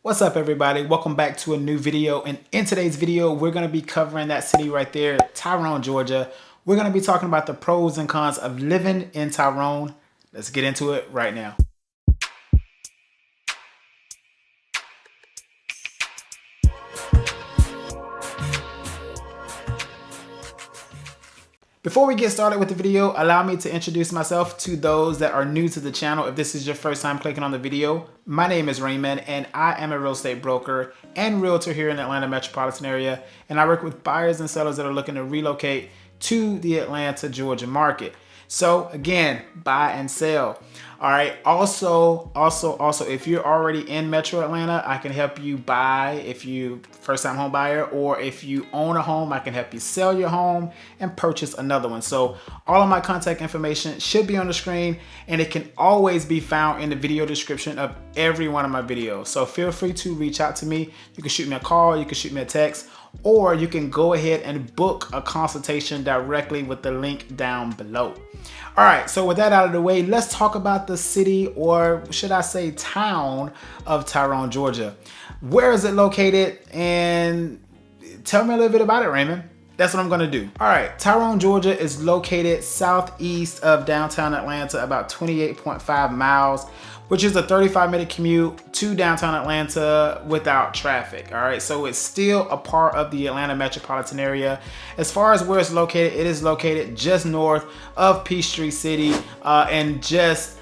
What's up, everybody? Welcome back to a new video. And in today's video, we're going to be covering that city right there, Tyrone, Georgia. We're going to be talking about the pros and cons of living in Tyrone. Let's get into it right now. Before we get started with the video, allow me to introduce myself to those that are new to the channel. If this is your first time clicking on the video, my name is Raymond and I am a real estate broker and realtor here in the Atlanta metropolitan area. And I work with buyers and sellers that are looking to relocate to the Atlanta, Georgia market. So again, buy and sell. All right. Also, if you're already in Metro Atlanta, I can help you buy if you first-time home buyer, or if you own a home, I can help you sell your home and purchase another one. So all of my contact information should be on the screen, and it can always be found in the video description of every one of my videos. So feel free to reach out to me. You can shoot me a call, you can shoot me a text, or you can go ahead and book a consultation directly with the link down below. All right, so with that out of the way, let's talk about the city, or should I say town, of Tyrone, Georgia. Where is it located? And tell me a little bit about it, Raymond. That's what I'm gonna do. All right, Tyrone, Georgia is located southeast of downtown Atlanta, about 28.5 miles, which is a 35-minute commute to downtown Atlanta without traffic. All right, so it's still a part of the Atlanta metropolitan area. As far as where it's located, it is located just north of Peachtree City and just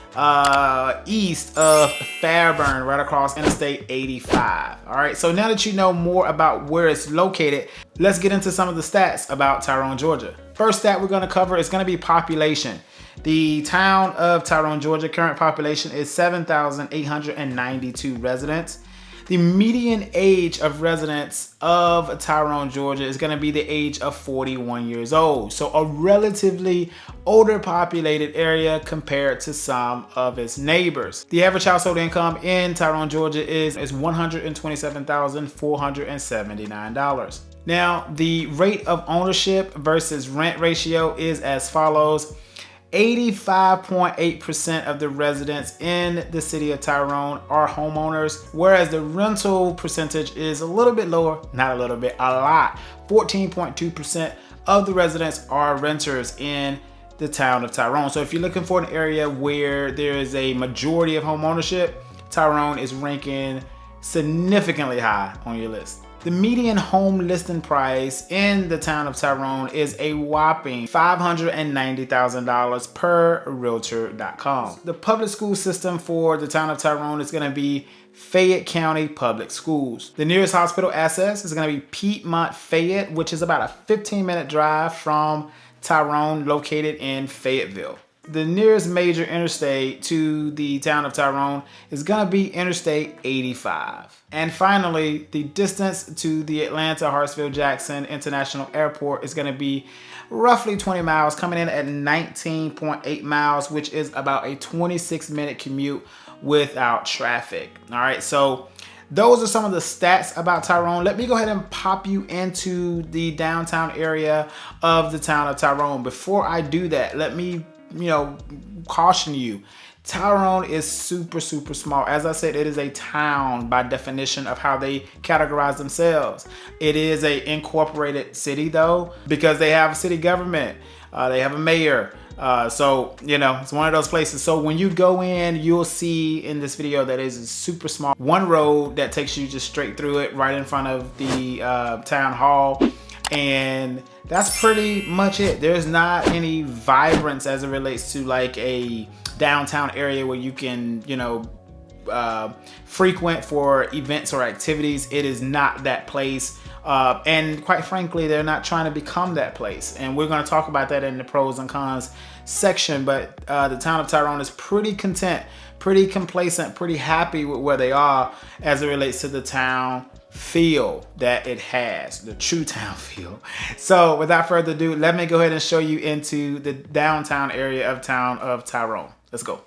east of Fairburn, right across Interstate 85. All right, so now that you know more about where it's located, let's get into some of the stats about Tyrone, Georgia. First stat we're gonna cover is gonna be population. The town of Tyrone, Georgia, current population is 7,892 residents. The median age of residents of Tyrone, Georgia is going to be the age of 41 years old. So a relatively older populated area compared to some of its neighbors. The average household income in Tyrone, Georgia is $127,479. Now, the rate of ownership versus rent ratio is as follows. 85.8% of the residents in the city of Tyrone are homeowners, whereas the rental percentage is a little bit lower, not a little bit, a lot. 14.2% of the residents are renters in the town of Tyrone. So if you're looking for an area where there is a majority of home ownership, Tyrone is ranking significantly high on your list. The median home listing price in the town of Tyrone is a whopping $590,000 per realtor.com. The public school system for the town of Tyrone is going to be Fayette County Public Schools. The nearest hospital access is going to be Piedmont Fayette, which is about a 15-minute drive from Tyrone, located in Fayetteville. The nearest major interstate to the town of Tyrone is going to be Interstate 85. And finally, the distance to the Atlanta Hartsfield-Jackson International Airport is going to be roughly 20 miles, coming in at 19.8 miles, which is about a 26-minute commute without traffic. All right, so those are some of the stats about Tyrone. Let me go ahead and pop you into the downtown area of the town of Tyrone. Before I do that, let me caution you. Tyrone is super small. As I said, it is a town by definition of how they categorize themselves. It is a incorporated city though, because they have a city government. They have a mayor. So, it's one of those places. So when you go in, you'll see in this video that it is super small. One road that takes you just straight through it right in front of the town hall. And that's pretty much it. There's not any vibrance as it relates to like a downtown area where you can, frequent for events or activities. It is not that place. And quite frankly, they're not trying to become that place. And we're going to talk about that in the pros and cons section. But the town of Tyrone is pretty content, pretty complacent, pretty happy with where they are as it relates to the town feel that it has, the true town feel. So without further ado, let me go ahead and show you into the downtown area of town of Tyrone. Let's go.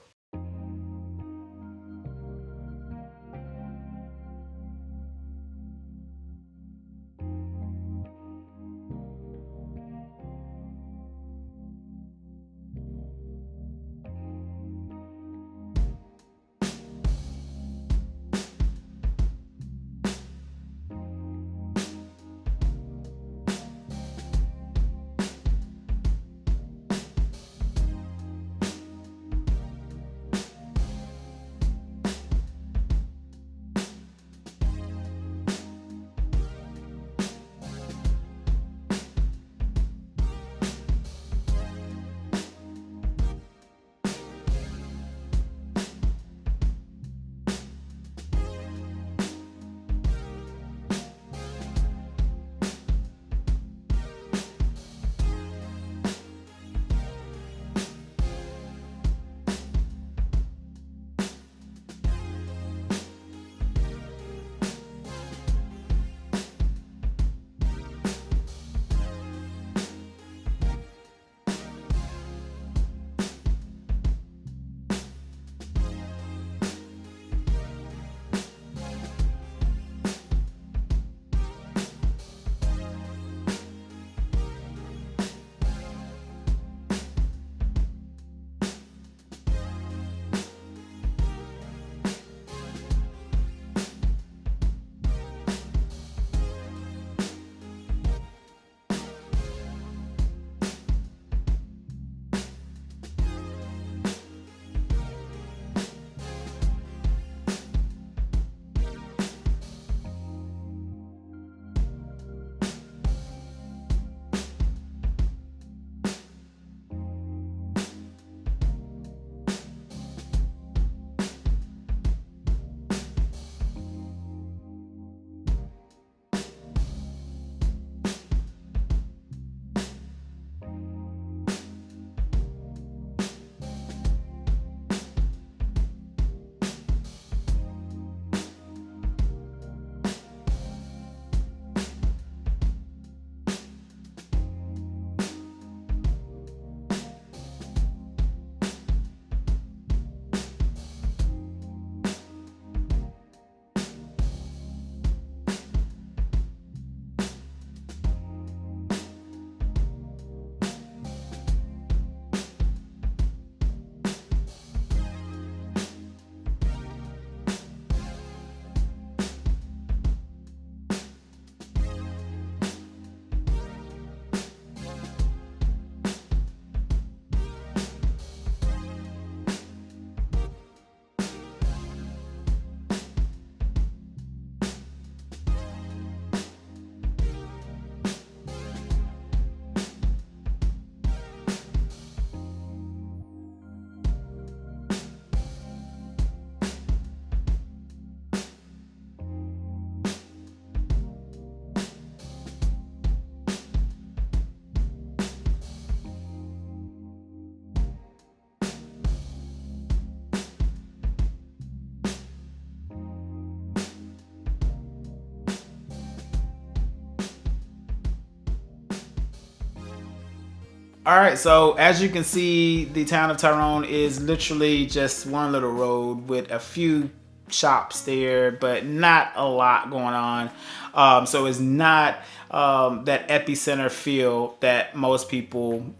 All right, so as you can see, the town of Tyrone is literally just one little road with a few shops there, but not a lot going on. So it's not that epicenter feel that most people,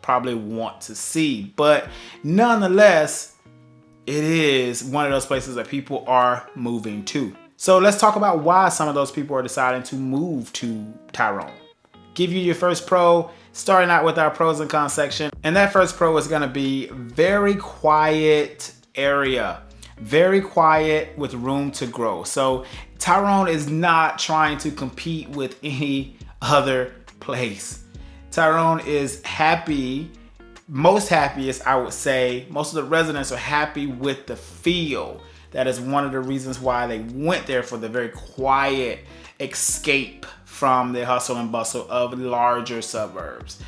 probably want to see. But nonetheless, it is one of those places that people are moving to. So let's talk about why some of those people are deciding to move to Tyrone. Give you your first pro, starting out with our pros and cons section. And that first pro is gonna be very quiet area. Very quiet with room to grow. So Tyrone is not trying to compete with any other place. Tyrone is happy, most happiest, I would say. Most of the residents are happy with the feel. That is one of the reasons why they went there, for the very quiet escape from the hustle and bustle of larger suburbs.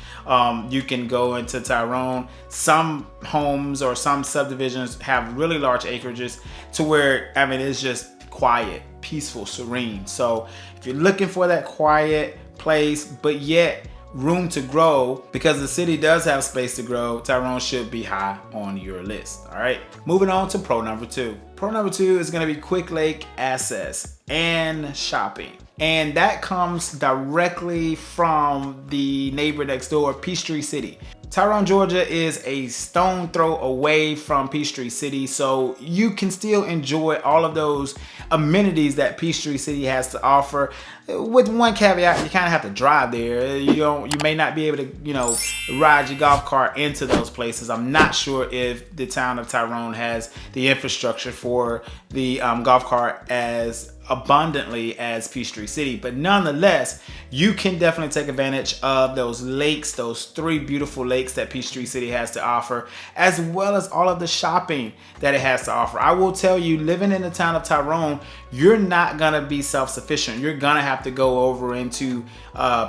You can go into Tyrone. Some homes or some subdivisions have really large acreages to where, it's just quiet, peaceful, serene. So if you're looking for that quiet place, but yet room to grow, because the city does have space to grow, Tyrone should be high on your list. All right, moving on to pro number 2. Pro number 2 is going to be quick lake access and shopping. And that comes directly from the neighbor next door, Peachtree City. Tyrone, Georgia is a stone throw away from Peachtree City, so you can still enjoy all of those amenities that Peachtree City has to offer. With one caveat, you kind of have to drive there. You may not be able to, ride your golf cart into those places. I'm not sure if the town of Tyrone has the infrastructure for the golf cart as abundantly as Peachtree City, but nonetheless, you can definitely take advantage of those lakes, those 3 beautiful lakes that Peachtree City has to offer, as well as all of the shopping that it has to offer. I will tell you, living in the town of Tyrone, you're not gonna be self-sufficient. You're gonna have to go over into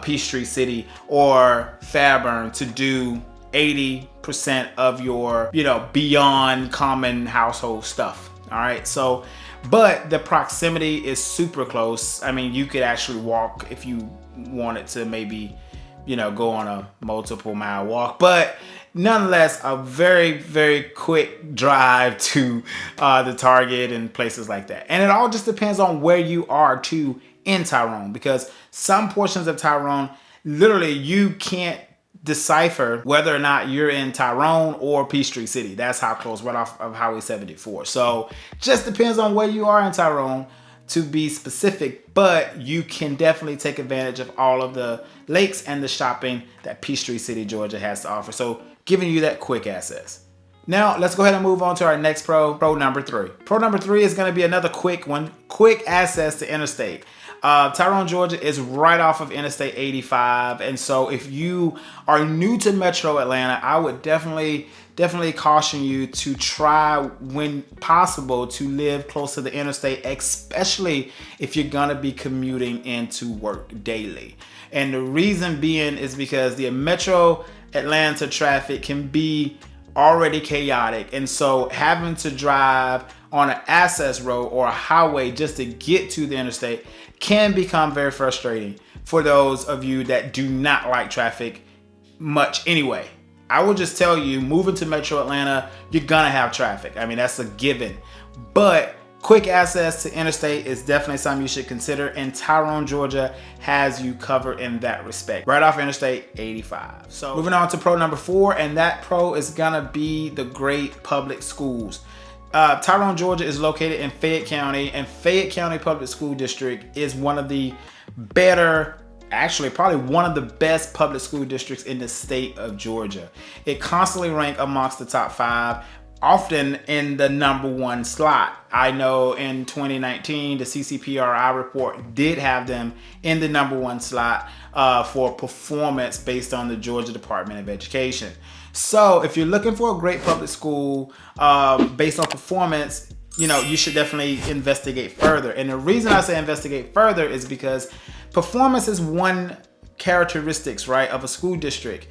Peachtree City or Fairburn to do 80% of your, beyond common household stuff. All right, so but the proximity is super close. You could actually walk if you wanted to, maybe, go on a multiple mile walk. But nonetheless, a very, very quick drive to the Target and places like that. And it all just depends on where you are too in Tyrone, because some portions of Tyrone, literally, you can't decipher whether or not you're in Tyrone or Peachtree City. That's how close, right off of Highway 74. So just depends on where you are in Tyrone, to be specific, but you can definitely take advantage of all of the lakes and the shopping that Peachtree City, Georgia has to offer. So giving you that quick access. Now let's go ahead and move on to our next pro number 3. Pro number 3 is going to be another quick one, quick access to Interstate. Tyrone, Georgia is right off of Interstate 85. And so if you are new to Metro Atlanta, I would definitely caution you to try, when possible, to live close to the interstate, especially if you're gonna be commuting into work daily. And the reason being is because the Metro Atlanta traffic can be already chaotic. And so having to drive on an access road or a highway just to get to the interstate can become very frustrating for those of you that do not like traffic much anyway. I will just tell you, moving to Metro Atlanta, you're gonna have traffic. That's a given. But quick access to interstate is definitely something you should consider, and Tyrone, Georgia has you covered in that respect. Right off Interstate 85. So moving on to pro number 4, and that pro is gonna be the great public schools. Tyrone, Georgia is located in Fayette County, and Fayette County Public School District is one of the better, actually probably one of the best public school districts in the state of Georgia. It constantly ranks amongst the top 5, often in the number 1 slot. I know in 2019, the CCPRI report did have them in the number 1 slot for performance based on the Georgia Department of Education. So if you're looking for a great public school based on performance, you should definitely investigate further. And the reason I say investigate further is because performance is one characteristics, right, of a school district.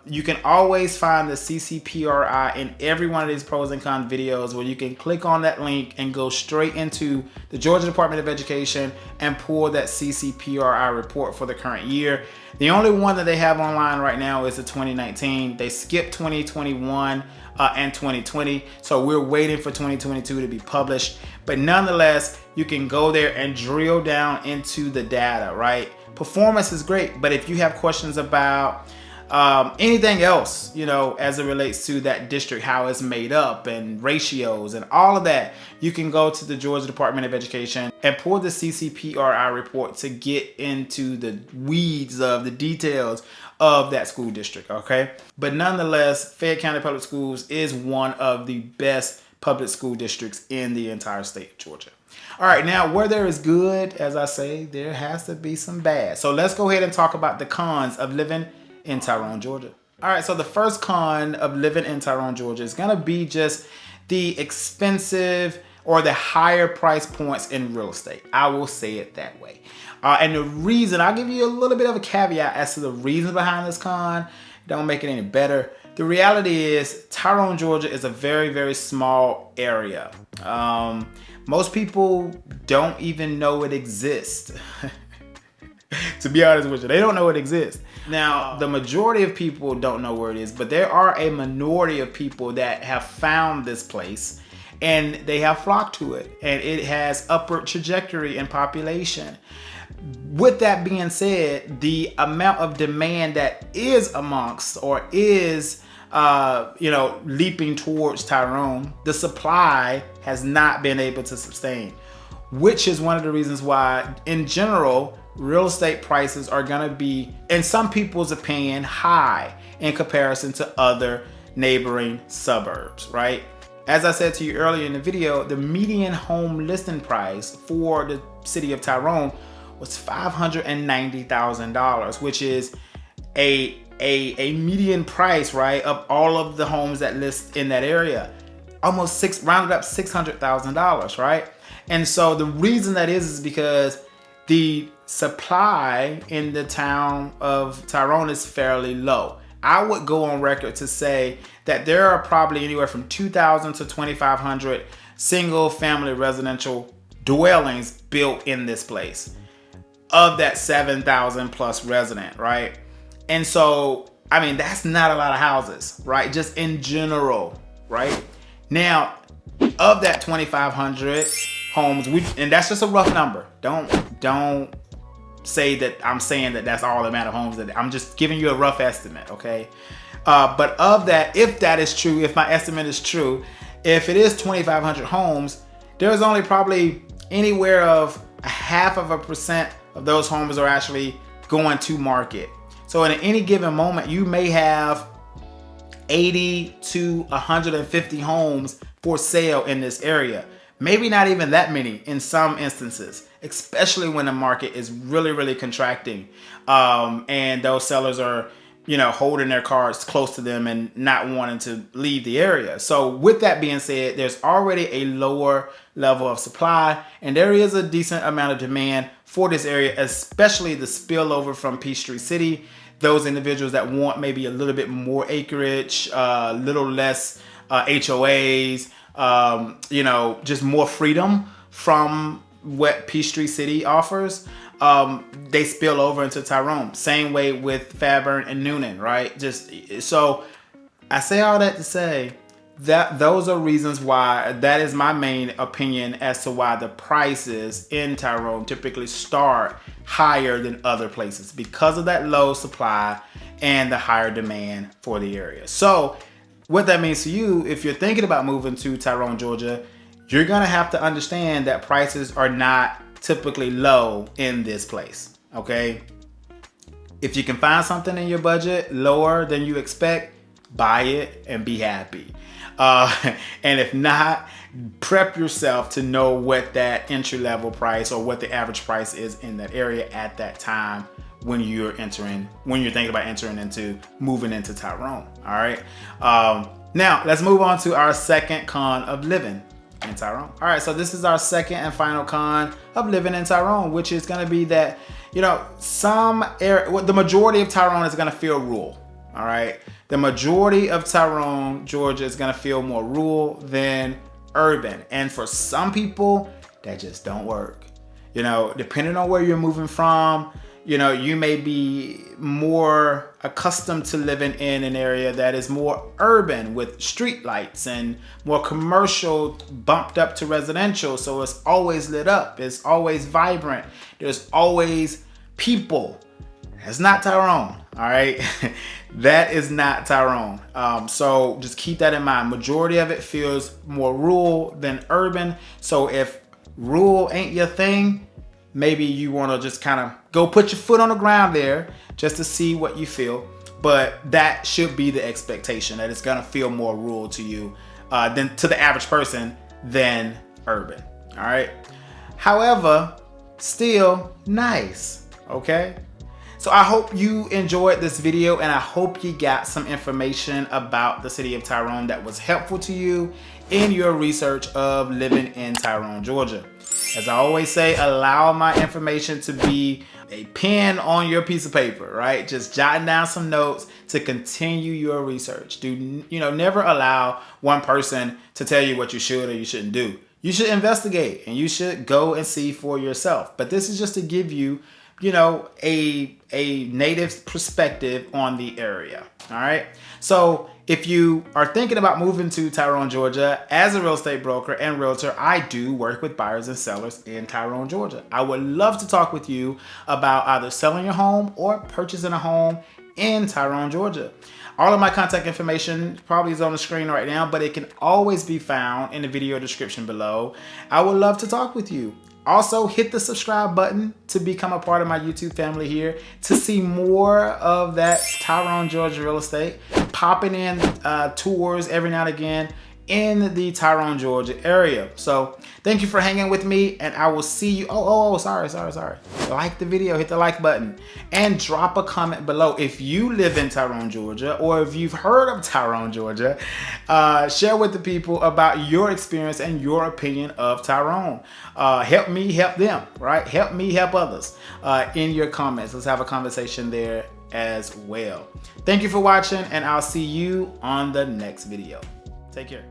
You can always find the CCPRI in every one of these pros and cons videos, where you can click on that link and go straight into the Georgia Department of Education and pull that CCPRI report for the current year. The only one that they have online right now is the 2019. They skipped 2021 and 2020, so we're waiting for 2022 to be published. But nonetheless, you can go there and drill down into the data, right? Performance is great, but if you have questions about anything else, you know, as it relates to that district, how it's made up and ratios and all of that, you can go to the Georgia Department of Education and pull the CCPRI report to get into the weeds of the details of that school district, okay? But nonetheless, Fayette County Public Schools is one of the best public school districts in the entire state of Georgia. All right, now where there is good, as I say, there has to be some bad. So let's go ahead and talk about the cons of living in Tyrone, Georgia. All right, so the first con of living in Tyrone, Georgia is gonna be just the expensive or the higher price points in real estate. I will say it that way. And the reason, I'll give you a little bit of a caveat as to the reason behind this con. Don't make it any better. The reality is Tyrone, Georgia is a very, very small area. Most people don't even know it exists. To be honest with you, they don't know it exists. Now, the majority of people don't know where it is, but there are a minority of people that have found this place and they have flocked to it, and it has upward trajectory in population. With that being said, the amount of demand that is amongst or is leaping towards Tyrone, the supply has not been able to sustain, which is one of the reasons why, in general, real estate prices are gonna be, in some people's opinion, high in comparison to other neighboring suburbs, right? As I said to you earlier in the video, the median home listing price for the city of Tyrone was $590,000, which is a median price, right, of all of the homes that list in that area. Almost rounded up $600,000, right? And so the reason that is because the supply in the town of Tyrone is fairly low. I would go on record to say that there are probably anywhere from 2,000 to 2,500 single family residential dwellings built in this place of that 7,000 plus resident, right? And so, I mean, that's not a lot of houses, right? Just in general, right? Now, of that 2,500 homes, and that's just a rough number. Don't say that I'm saying that that's all the amount of homes. That I'm just giving you a rough estimate, okay? But of that, if that is true, if my estimate is true, if it is 2,500 homes, there's only probably anywhere of 0.5% of those homes are actually going to market. So at any given moment, you may have 80 to 150 homes for sale in this area. Maybe not even that many in some instances, especially when the market is really, really contracting. And those sellers are, holding their cards close to them and not wanting to leave the area. So with that being said, there's already a lower level of supply, and there is a decent amount of demand for this area, especially the spillover from Peachtree City. Those individuals that want maybe a little bit more acreage, a little less HOAs, just more freedom from what Peachtree City offers. They spill over into Tyrone. Same way with Fairburn and Noonan, right? So I say all that to say that those are reasons why, that is my main opinion as to why the prices in Tyrone typically start higher than other places, because of that low supply and the higher demand for the area. So what that means to you, if you're thinking about moving to Tyrone, Georgia, you're gonna have to understand that prices are not typically low in this place, okay? If you can find something in your budget lower than you expect, buy it and be happy. And if not, prep yourself to know what that entry level price or what the average price is in that area at that time when you're thinking about moving into Tyrone. All right. Now let's move on to our second con of living in Tyrone. All right, so this is our second and final con of living in Tyrone, which is going to be that You know, the majority of Tyrone is gonna feel rural. All right, the majority of Tyrone, Georgia is gonna feel more rural than urban, and for some people, that just don't work. You know, depending on where you're moving from, you know, you may be more accustomed to living in an area that is more urban with street lights and more commercial bumped up to residential. So it's always lit up. It's always vibrant. There's always people. That's not Tyrone. All right. That is not Tyrone. So just keep that in mind. Majority of it feels more rural than urban. So if rural ain't your thing, maybe you want to just kind of go put your foot on the ground there just to see what you feel. But that should be the expectation, that it's going to feel more rural to you than to the average person than urban. All right. However, still nice. Okay. So I hope you enjoyed this video, and I hope you got some information about the city of Tyrone that was helpful to you in your research of living in Tyrone, Georgia. As I always say, allow my information to be a pen on your piece of paper, right? Just jotting down some notes to continue your research. Never allow one person to tell you what you should or you shouldn't do. You should investigate and you should go and see for yourself. But this is just to give you, a native perspective on the area. All right. So if you are thinking about moving to Tyrone, Georgia, as a real estate broker and realtor, I do work with buyers and sellers in Tyrone, Georgia. I would love to talk with you about either selling your home or purchasing a home in Tyrone, Georgia. All of my contact information probably is on the screen right now, but it can always be found in the video description below. I would love to talk with you. Also, hit the subscribe button to become a part of my YouTube family here to see more of that Tyrone Georgia real estate, popping in tours every now and again in the Tyrone Georgia area. So thank you for hanging with me, and I will see you. Sorry. Like the video, hit the like button, and drop a comment below if you live in Tyrone, Georgia, or if you've heard of Tyrone, Georgia. Share with the people about your experience and your opinion of Tyrone. Help me help them, right? Help me help others in your comments. Let's have a conversation there as well. Thank you for watching, and I'll see you on the next video. Take care.